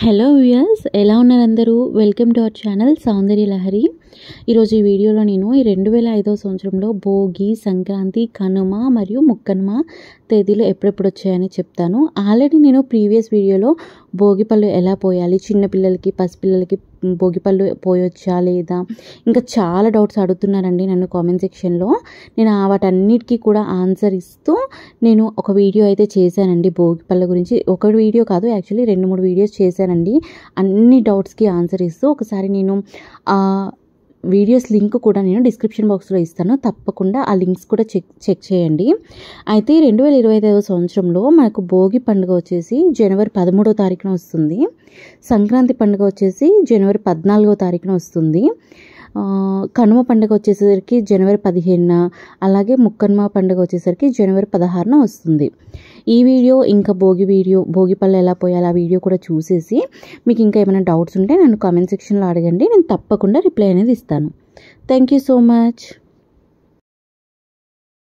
Hello viewers, ఎలా ఉన్నారు అందరూ? వెల్కమ్ టు అవర్ ఛానల్ సౌందర్య లహరి. ఈరోజు ఈ వీడియోలో నేను ఈ 2005 సంవత్సరంలో భోగి, సంక్రాంతి, కనుమ మరియు ముక్కనుమ తేదీలు ఎప్పుడెప్పుడు వచ్చాయని చెప్తాను. ఆల్రెడీ నేను ప్రీవియస్ వీడియోలో భోగిపళ్ళు ఎలా పోయాలి, చిన్నపిల్లలకి పసిపిల్లలకి భోగిపళ్ళు పోయొచ్చా లేదా, ఇంకా చాలా డౌట్స్ అడుగుతున్నారండి నన్ను కామెంట్ సెక్షన్లో. నేను వాటన్నిటికీ కూడా ఆన్సర్ ఇస్తూ నేను ఒక వీడియో అయితే చేశానండి భోగిపళ్ళ గురించి. ఒక వీడియో కాదు, యాక్చువల్లీ 2-3 వీడియోస్ చేశానండి అన్ని డౌట్స్కి ఆన్సర్ ఇస్తూ. ఒకసారి నేను వీడియోస్ లింక్ కూడా నేను డిస్క్రిప్షన్ బాక్స్లో ఇస్తాను, తప్పకుండా ఆ లింక్స్ కూడా చెక్ చేయండి. అయితే 2025 సంవత్సరంలో మనకు భోగి పండుగ వచ్చేసి జనవరి 13వ తారీఖున వస్తుంది. సంక్రాంతి పండుగ వచ్చేసి జనవరి 14వ తారీఖున వస్తుంది. కనుమ పండుగ వచ్చేసరికి జనవరి 15న, అలాగే ముక్కనుమ పండుగ వచ్చేసరికి జనవరి 16న వస్తుంది. ఈ వీడియో ఇంకా భోగిపళ్ళు ఎలా పోయాలి ఆ వీడియో కూడా చూసేసి మీకు ఇంకా ఏమైనా డౌట్స్ ఉంటే నన్ను కామెంట్ సెక్షన్లో అడగండి, నేను తప్పకుండా రిప్లై అనేది ఇస్తాను. Thank you so much.